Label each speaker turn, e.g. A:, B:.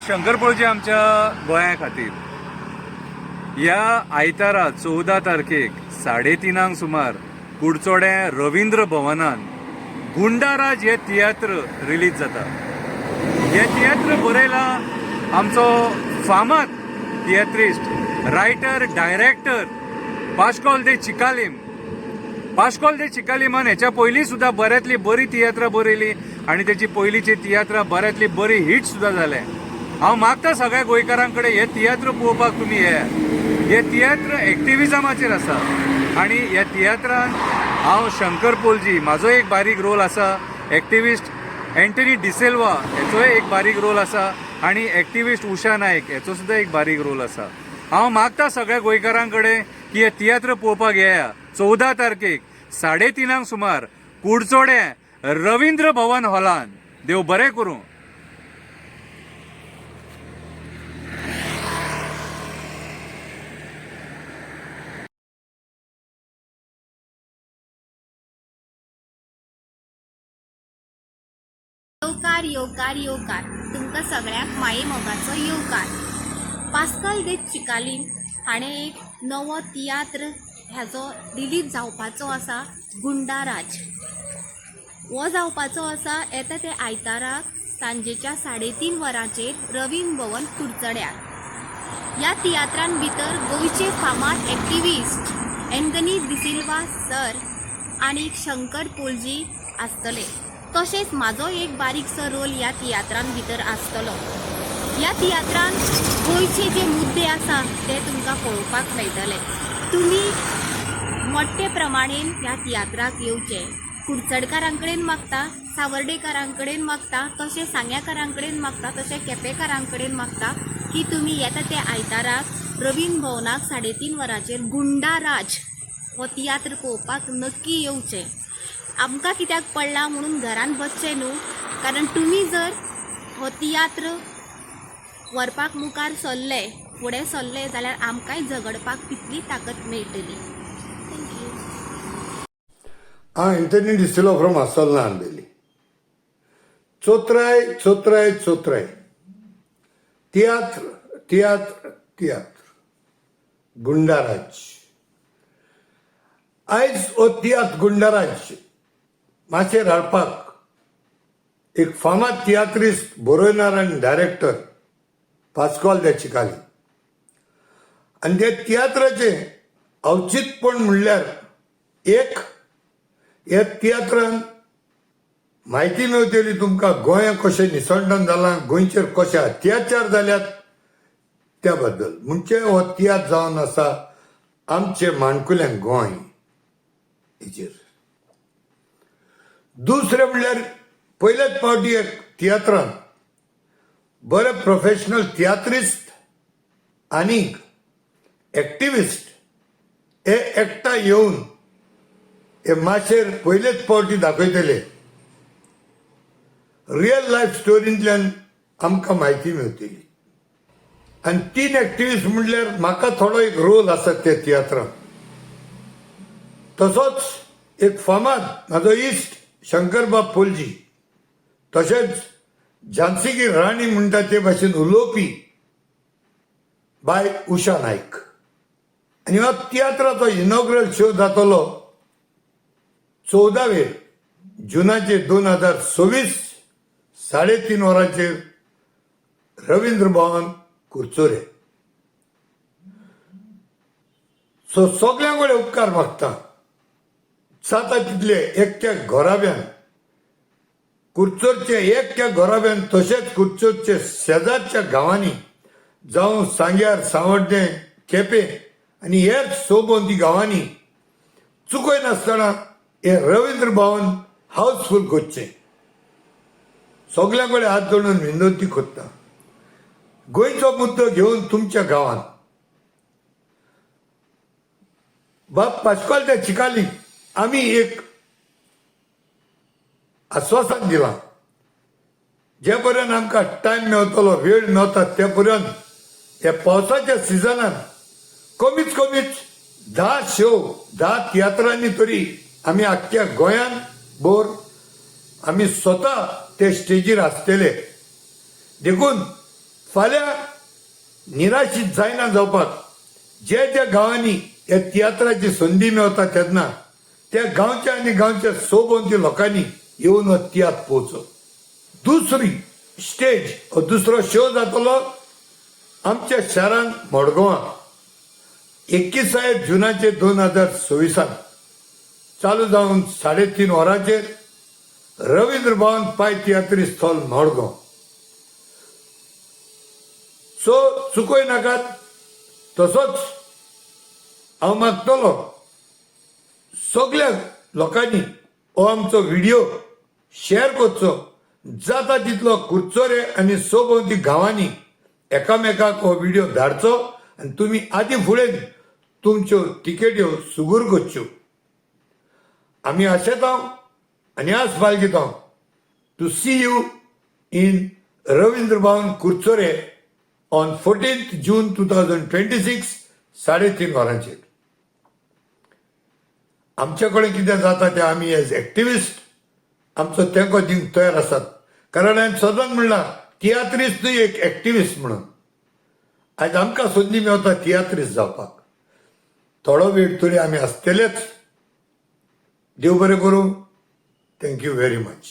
A: शंकरपळजी आमच्या गोंया खातीर ह्या आयतारा 14 तारखेक 3:30 सुमार कुडचोडे रवींद्र भवनान गुंडाराज हे तियात्र रिलीज जाता। हे तियात्र बरयला आमचो फामाद तियात्रिस्ट रायटर डायरेक्टर पाश्कोल दे चिकालीम। पाश्कोल दे चिकालीमान हेच्या पयलीं सुद्धा बऱ्यांतली बरी तियात्रां बरयली आनी तेची पयलींची तियात्रां बऱ्यांतली बरी हिट सुद्धा जाले। हांव मागता सगळ्या गोंयकारांकडे हे तियात्र पळोवपाक तुमी हे तियात्र एक्टिविजमाचेर आसा आनी ह्या तियात्रांत हांव शंकर पोलजी म्हाजो एक बारीक रोल आसा, एक्टिविस्ट एंटनी डिसेल्वा हेचोय एक बारीक रोल आसा आनी एक्टिविस्ट उषा नायक हेचो सुद्धा एक बारीक रोल आसा। हांव मागता सगळ्या गोंयकारांकडे की हे तियात्र पळोवपाक येया 14 तारखेक 3:30 सुमार कुडचोडे रवींद्र भवन हॉलान। देव बरें करूं।
B: येवकार येवकार येवकार तुमकां सगळ्यांक माये मोगाचो येवकार। पास्कल दे चिकालीम हाणें एक नवो तियात्र ह्याचो रिलीज जावपाचो आसा, गुंडाराज हो जावपाचो आसा येता ते आयताराक सांजेच्या 3:30 वरांचेर रवींद्र भवन कुडचड्यार। ह्या तियात्रान भितर गोंयचे फामाद एक्टिविस्ट एंटनी डिसिल्वा सर आनी शंकर पोलजी आसतले। तशेंच म्हाजो एक बारीकसो रोल ह्या तियात्रान भितर आसतलो। ह्या तियात्रान गोंयचे जे मुद्दे आसा ते तुमकां पळोवपाक मेळटले। तुमी मोठे प्रमाणेन ह्या तियात्राक येवचे। कुडचडकारां कडेन मागता, सावर्डेकारां कडेन मागता, तशें सांग्याकारां कडेन मागता, तशें केपेकारां कडेन मागता की तुमी येता ते आयताराक रवींद्र भवनाक 3:30 वरांचेर गुंडाराज हो तियात्र पळोवपाक नक्की येवचे। आमकां कित्याक पडला म्हणून घरान बसचें न्हू, कारण तुमी जर हो तियात्र व्हरपाक मुखार सरले, फुडें सरले जाल्यार आमकांय झगडपाक तितली ताकद मेळटली। थँक्यू।
C: हांव एंटनी डिसिल्वा फ्रॉम आसोलनान बेली। चोत्राय चोत्राय चोत्राय तियात्र तियात्र तियात्र गुंडाराज। आयज हो तियात्र गुंडाराज माचेर हाडपाक एक फामाद तियात्रिस्ट बरोवणार आनी डायरेक्टर पास्कोल दे चिकालीम आनी त्या तियात्राचें औचित्यपण म्हणल्यार एक ह्या तियात्रान म्हायती मेळटली तुमकां गोंया कशें निसंडण जालां, गोंयचेर कशे अत्याचार जाल्यात त्या बद्दल। म्हणजे हो तियात्र जावन आसा आमचे माणकुलें गोंय हेचेर। दुसरें म्हणल्यार पयलेच फावटी एक तियात्रान बरे प्रोफेशनल तियात्रिस्ट आनीक एक्टिविस्ट हे एकठांय येवन हे माचेर पयलेच फावटी दाखयतले। रियल लायफ स्टोरींतल्यान आमकां म्हायती मेळटली। आनी 3 एक्टिविस्ट म्हणल्यार म्हाका थोडो एक रोल आसा त्या तियात्रांत। तसोच एक फामाद म्हाजो इश्ट शंकरबाब पोलजी, तशेंच झांसी की राणी म्हणटा ते भाशेन उलोवपी बाय उषा नायक। आनी हो तियात्राचो इनॉग्रल शो जातलो 14 जुनाचे 2026 3:30 वरांचेर रवींद्र भवन कुडचोडे। सो सगळ्यां कडेन उपकार मागता, जाता तितले एकट्या घोराब्यान कुडचोडचे एकट्या घोराब्यान तशेंच कुडचोडचे शेजारच्या गांवांनी जावं सांग्यार, सावर्डे, केपे आनी हेर सोबोंदी गांवांनी चुकय नासतना हे रवींद्र भवन हाऊसफुल करचें। सगळ्यां कडेन हात जोडून विनंती करता, गोंयचो मुद्दो घेवन तुमच्या गांवांत बाब पाश्कोल दे चिकालीम आमी एक आश्वासन दिलां, जे पर्यंत आमकां टायम मेळटलो, वेळ मेळटा ते पर्यंत ह्या पावसाच्या सिजनान कमीत कमीत 10 शो 10 तियात्रांनी तरी आमी आख्ख्या गोंयान भोर आमी स्वता ते स्टेजीर आसतले। देखून फाल्यां निराशीत जायना जावपाक जे ज्या गांवांनी ह्या तियात्राची संदी मेळता तेन्ना त्या गांवच्या आनी गांवच्या सोबोंती लोकांनी येवन हो तियात्र पोवचो. दुसरी स्टेज हो दुसरो शो जातलो आमच्या शारान मडगांवां 21 जुनाचे 2026 चालू जावन 3:30 वरांचेर रवींद्र भवन पाय तियात्री स्थळ मडगांव. सो चुकोय नाकात. तसोच हांव मागतलो सगळ्या लोकांनी हो आमचो व्हिडिओ शेअर करचो. जाता तितलो कुडचोरे आनी सोबोंती गांवांनी एकामेकाक हो व्हिडिओ धाडचो आनी तुमी आदी फुडें तुमच्यो तिकेट्यो सुगूर करच्यो. आमी आशेतां आनी आस बाळगितां to see you in Ravindra Bhavan Curchorem on 14th June 2026 3:30 वरांचेर. आमचे कडेन कितें जाता तें आमी एज एक्टिविस्ट आमचो तेंको दिवंक तयार आसात. कारण हांवें सदांच म्हणलां तियात्रिस्ट न्हय एक एक्टिविस्ट म्हणून. आयज आमकां संदी मेळटा तियात्रिस्ट जावपाक. थोडो वेळ तरी आमी आसतलेच. देव बरें करूं. Thank you very much.